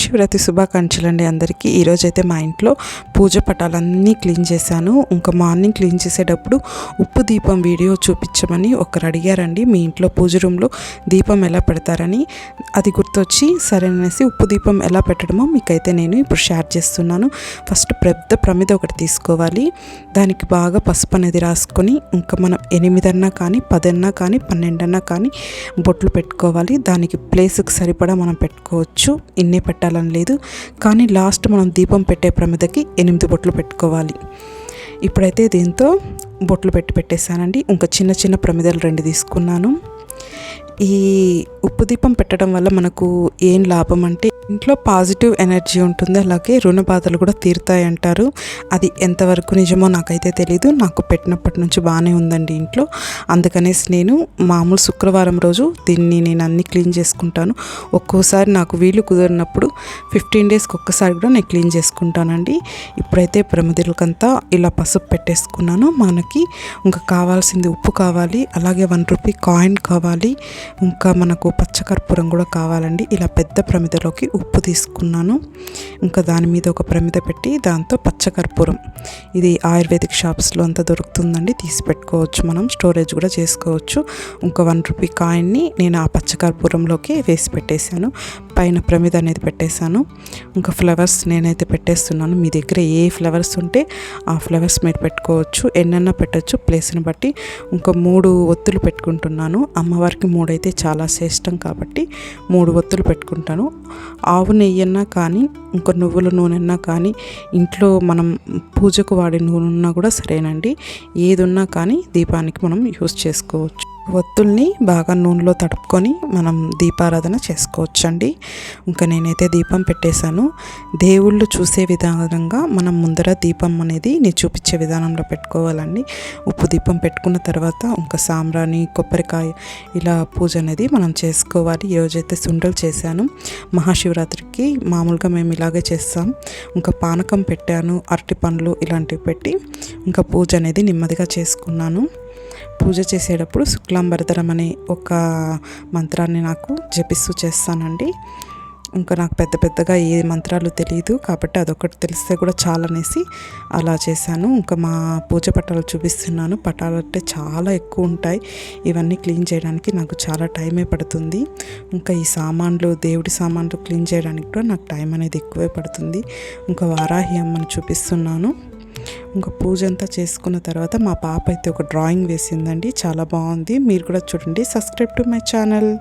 శివరాత్రి శుభాకాంక్షలండి అందరికీ. ఈరోజైతే మా ఇంట్లో పూజ పటాలన్నీ క్లీన్ చేశాను. ఇంకా మార్నింగ్ క్లీన్ చేసేటప్పుడు ఉప్పు దీపం వీడియో చూపించమని ఒకరు అడిగారండి, మీ ఇంట్లో పూజ రూమ్లో దీపం ఎలా పెడతారని. అది గుర్తొచ్చి సరేనేసి ఉప్పు దీపం ఎలా పెట్టడమో మీకైతే నేను ఇప్పుడు షేర్ చేస్తున్నాను. ఫస్ట్ పెద్ద ప్రమిద ఒకటి తీసుకోవాలి, దానికి బాగా పసుపు అనేది రాసుకొని ఇంకా మనం 8 అన్నా కానీ 10 అన్నా కానీ 12 అన్నా కానీ బొట్లు పెట్టుకోవాలి. దానికి ప్లేస్కి సరిపడా మనం పెట్టుకోవచ్చు, ఇన్నే పెట్టాలని లేదు. కానీ లాస్ట్ మనం దీపం పెట్టే ప్రమిదకి 8 బొట్లు పెట్టుకోవాలి. ఇప్పుడైతే దీంతో బొట్లు పెట్టేశానండి. ఇంకా చిన్న చిన్న ప్రమిదలు 2 తీసుకున్నాను. ఈ ఉప్పు దీపం పెట్టడం వల్ల మనకు ఏం లాభం అంటే ఇంట్లో పాజిటివ్ ఎనర్జీ ఉంటుంది, అలాగే రుణ బాధలు కూడా తీరుతాయి అంటారు. అది ఎంతవరకు నిజమో నాకైతే తెలీదు. నాకు పెట్టినప్పటి నుంచి బాగానే ఉందండి ఇంట్లో. అందుకనేసి నేను మామూలు శుక్రవారం రోజు దీన్ని నేను అన్ని క్లీన్ చేసుకుంటాను. ఒక్కోసారి నాకు వీలు కుదిరినప్పుడు 15 డేస్కి ఒక్కసారి కూడా నేను క్లీన్ చేసుకుంటానండి. ఇప్పుడైతే ప్రమిదలకంతా ఇలా పసుపు పెట్టేసుకున్నాను. మనకి ఇంకా కావాల్సింది ఉప్పు కావాలి, అలాగే 1 రూపీ కాయిన్ కావాలి, ఇంకా మనకు పచ్చకర్పూరం కూడా కావాలండి. ఇలా పెద్ద ప్రమిదలోకి ఉప్పు తీసుకున్నాను. ఇంకా దాని మీద ఒక ప్రమిద పెట్టి దాంతో పచ్చకర్పూరం, ఇది ఆయుర్వేదిక్ షాప్స్లో అంతా దొరుకుతుందండి, తీసి పెట్టుకోవచ్చు, మనం స్టోరేజ్ కూడా చేసుకోవచ్చు. ఇంకా 1 రూపీ కాయిన్ని నేను ఆ పచ్చకర్పూరంలోకి వేసి పెట్టేశాను. పైన ప్రమిద అనేది పెట్టేశాను. ఇంకా ఫ్లవర్స్ నేనైతే పెట్టేస్తున్నాను. మీ దగ్గర ఏ ఫ్లవర్స్ ఉంటే ఆ ఫ్లవర్స్ మీరు పెట్టుకోవచ్చు, ఎన్నన్నా పెట్టచ్చు ప్లేస్ని బట్టి. ఇంకా 3 ఒత్తులు పెట్టుకుంటున్నాను. అమ్మవారికి 3 అయితే చాలా శ్రేష్టం కాబట్టి 3 ఒత్తులు పెట్టుకుంటాను. ఆవు నెయ్యి అన్నా కానీ ఇంకా నువ్వుల నూనె అన్నా కానీ ఇంట్లో మనం పూజకు వాడే నూనె ఉన్నా కూడా సరేనండి, ఏది ఉన్నా కానీ దీపానికి మనం యూస్ చేసుకోవచ్చు. ఒత్తుల్ని బాగా నూనెలో తడుపుకొని మనం దీపారాధన చేసుకోవచ్చండి. ఇంకా నేనైతే దీపం పెట్టేశాను. దేవుళ్ళు చూసే విధానంగా మనం ముందర దీపం అనేది నేను చూపించే విధానంలో పెట్టుకోవాలండి. ఉప్పు దీపం పెట్టుకున్న తర్వాత ఇంకా సాంబ్రాణి, కొబ్బరికాయ ఇలా పూజ అనేది మనం చేసుకోవాలి. ఈరోజైతే సుండలు చేశాను. మహాశివరాత్రికి మామూలుగా మేము ఇలాగే చేస్తాం. ఇంకా పానకం పెట్టాను, అరటి పండ్లు ఇలాంటివి పెట్టి ఇంకా పూజ అనేది నెమ్మదిగా చేసుకున్నాను. పూజ చేసేటప్పుడు శుక్లాంబరధరం అనే ఒక మంత్రాన్ని నాకు జపిస్తూ చేస్తానండి. ఇంకా నాకు పెద్దగా ఏ మంత్రాలు తెలియదు కాబట్టి అదొకటి తెలిస్తే కూడా చాలనేసి అలా చేశాను. ఇంకా మా పూజ పటాలు చూపిస్తున్నాను. పటాలు అంటే చాలా ఎక్కువ ఉంటాయి, ఇవన్నీ క్లీన్ చేయడానికి నాకు చాలా టైమే పడుతుంది. ఇంకా ఈ సామాన్లు, దేవుడి సామాన్లు క్లీన్ చేయడానికి కూడా నాకు టైం అనేది ఎక్కువే పడుతుంది. ఇంకా వారాహి అమ్మని చూపిస్తున్నాను. ఇంకా పూజ అంతా చేసుకున్న తర్వాత మా పాప అయితే ఒక డ్రాయింగ్ వేసిందండి, చాలా బాగుంది. మీరు కూడా చూడండి. Subscribe to my channel.